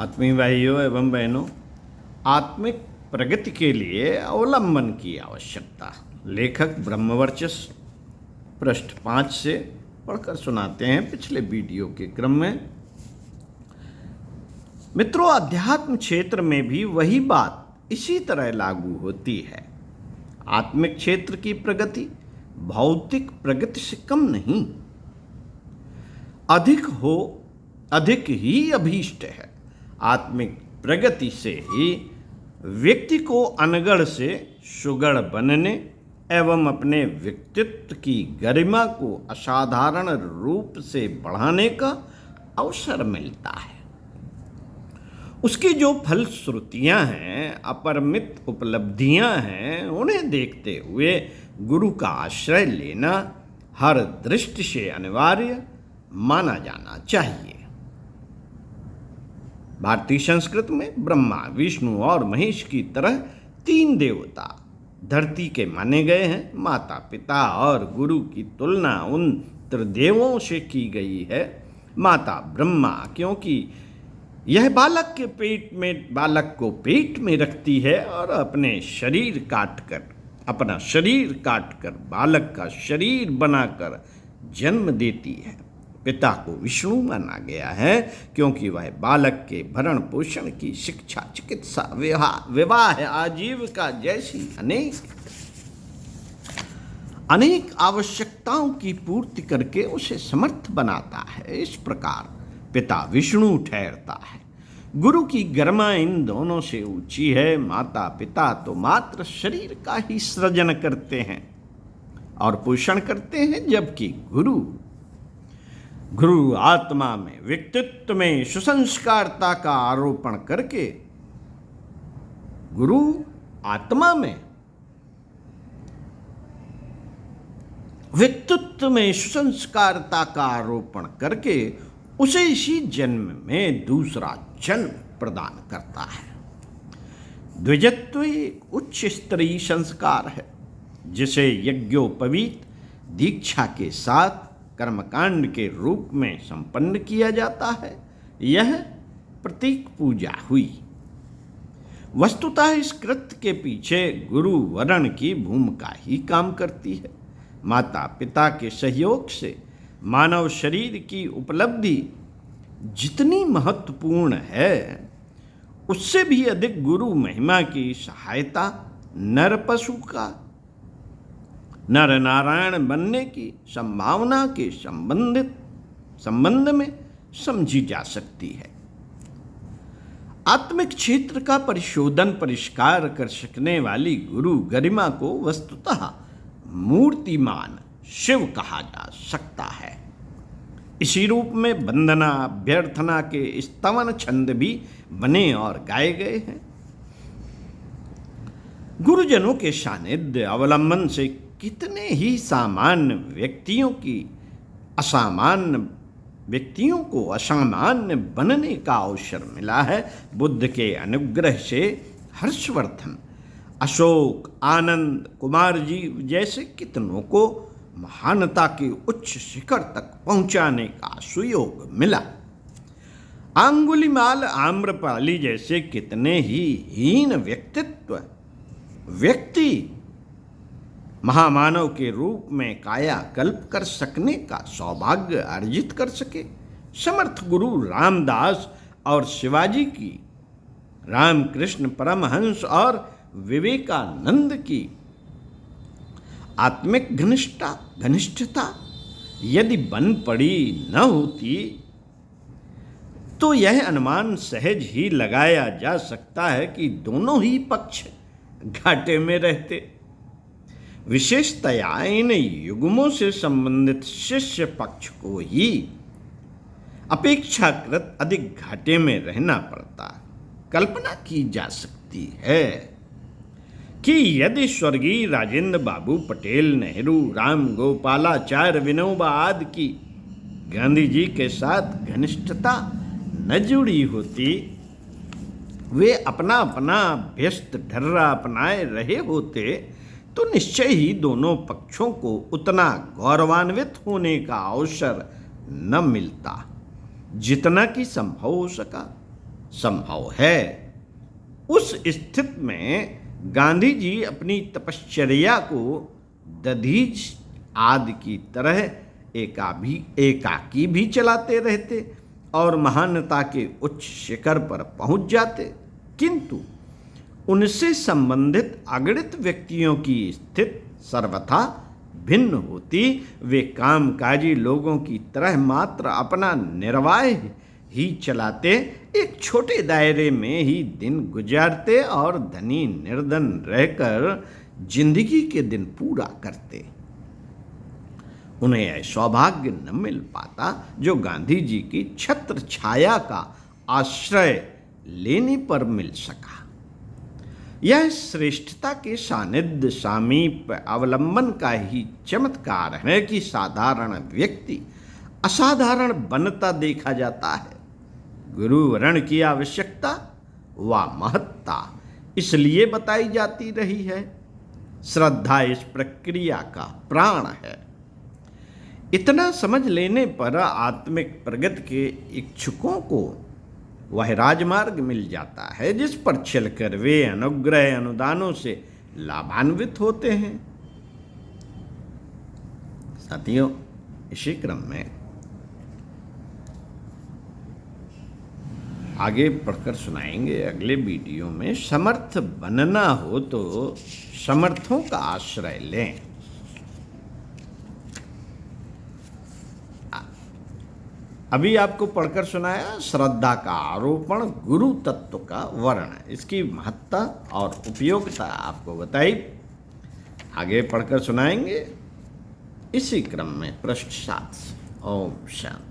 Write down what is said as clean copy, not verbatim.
आत्मीय भाइयों एवं बहनों, आत्मिक प्रगति के लिए अवलंबन की आवश्यकता। लेखक ब्रह्मवर्चस्व, पृष्ठ 5 से पढ़कर सुनाते हैं पिछले वीडियो के क्रम में। मित्रों, अध्यात्म क्षेत्र में भी वही बात इसी तरह लागू होती है। आत्मिक क्षेत्र की प्रगति भौतिक प्रगति से कम नहीं, अधिक ही अभीष्ट है। आत्मिक प्रगति से ही व्यक्ति को अनगढ़ से सुगढ़ बनने एवं अपने व्यक्तित्व की गरिमा को असाधारण रूप से बढ़ाने का अवसर मिलता है। उसकी जो फलश्रुतियां हैं, अपरिमित उपलब्धियां हैं, उन्हें देखते हुए गुरु का आश्रय लेना हर दृष्टि से अनिवार्य माना जाना चाहिए। भारतीय संस्कृति में ब्रह्मा, विष्णु और महेश की तरह 3 देवता धरती के माने गए हैं। माता, पिता और गुरु की तुलना उन त्रिदेवों से की गई है। माता ब्रह्मा, क्योंकि यह बालक को पेट में रखती है और अपना शरीर काटकर बालक का शरीर बनाकर जन्म देती है। पिता को विष्णु माना गया है, क्योंकि वह बालक के भरण पोषण की शिक्षा, चिकित्सा, विवाह, आजीविका जैसी अनेक आवश्यकताओं की पूर्ति करके उसे समर्थ बनाता है। इस प्रकार पिता विष्णु ठहरता है। गुरु की गरिमा इन दोनों से ऊंची है। माता पिता तो मात्र शरीर का ही सृजन करते हैं और पोषण करते हैं, जबकि गुरु आत्मा में, व्यक्तित्व में सुसंस्कारता का आरोपण करके उसे इसी जन्म में दूसरा जन्म प्रदान करता है। द्विजत्व एक उच्च स्तरीय संस्कार है, जिसे यज्ञोपवीत दीक्षा के साथ कर्मकांड के रूप में संपन्न किया जाता है। यह प्रतीक पूजा हुई। वस्तुतः इस कृत्य के पीछे गुरु वर्ण की भूमिका ही काम करती है। माता पिता के सहयोग से मानव शरीर की उपलब्धि जितनी महत्वपूर्ण है, उससे भी अधिक गुरु महिमा की सहायता नर नारायण बनने की संभावना के संबंध में समझी जा सकती है। आत्मिक क्षेत्र का परिष्कार कर सकने वाली गुरु गरिमा को वस्तुतः मूर्तिमान शिव कहा जा सकता है। इसी रूप में वंदना, अभ्यर्थना के स्तवन छंद भी बने और गाए गए हैं। गुरुजनों के सानिध्य अवलंबन से कितने ही सामान्य व्यक्तियों को असामान्य बनने का अवसर मिला है। बुद्ध के अनुग्रह से हर्षवर्धन, अशोक, आनंद, कुमार जी जैसे कितनों को महानता के उच्च शिखर तक पहुंचाने का सुयोग मिला। अंगुलीमाल, आम्रपाली जैसे कितने ही हीन व्यक्ति महामानव के रूप में कायाकल्प कर सकने का सौभाग्य अर्जित कर सके। समर्थ गुरु रामदास और शिवाजी की, रामकृष्ण परमहंस और विवेकानंद की आत्मिक घनिष्ठता यदि बन पड़ी न होती, तो यह अनुमान सहज ही लगाया जा सकता है कि दोनों ही पक्ष घाटे में रहते। विशेषतया इन युग्मों से संबंधित शिष्य पक्ष को ही अपेक्षाकृत अधिक घाटे में रहना पड़ता। कल्पना की जा सकती है कि यदि स्वर्गीय राजेंद्र बाबू पटेल, नेहरू, राम गोपालाचार्य, विनोबा आदि की गांधी जी के साथ घनिष्ठता न जुड़ी होती, वे अपना व्यस्त ढर्रा अपनाए रहे होते, तो निश्चय ही दोनों पक्षों को उतना गौरवान्वित होने का अवसर न मिलता जितना कि संभव हो सका। संभव है। उस स्थिति में गांधी जी अपनी तपश्चर्या को दधीच आदि की तरह एकाकी भी चलाते रहते और महानता के उच्च शिखर पर पहुंच जाते, किंतु उनसे संबंधित अगणित व्यक्तियों की स्थिति सर्वथा भिन्न होती। वे कामकाजी लोगों की तरह मात्र अपना निर्वाह ही चलाते, एक छोटे दायरे में ही दिन गुजारते और धनी निर्धन रहकर जिंदगी के दिन पूरा करते। उन्हें यह सौभाग्य न मिल पाता जो गांधी जी की छत्र छाया का आश्रय लेने पर मिल सका। यह श्रेष्ठता के सानिध्य सामीप अवलंबन का ही चमत्कार है कि साधारण व्यक्ति असाधारण बनता देखा जाता है। गुरु वरण की आवश्यकता व महत्ता इसलिए बताई जाती रही है। श्रद्धा इस प्रक्रिया का प्राण है। इतना समझ लेने पर आत्मिक प्रगति के इच्छुकों को वह राजमार्ग मिल जाता है जिस पर चलकर वे अनुग्रह अनुदानों से लाभान्वित होते हैं। साथियों, इसी क्रम में आगे पढ़कर सुनाएंगे अगले वीडियो में। समर्थ बनना हो तो समर्थों का आश्रय लें। अभी आपको पढ़कर सुनाया श्रद्धा का आरोपण, गुरु तत्व का वर्ण, इसकी महत्ता और उपयोगिता आपको बताई। आगे पढ़कर सुनाएंगे इसी क्रम में पश्चात। ओम शांति।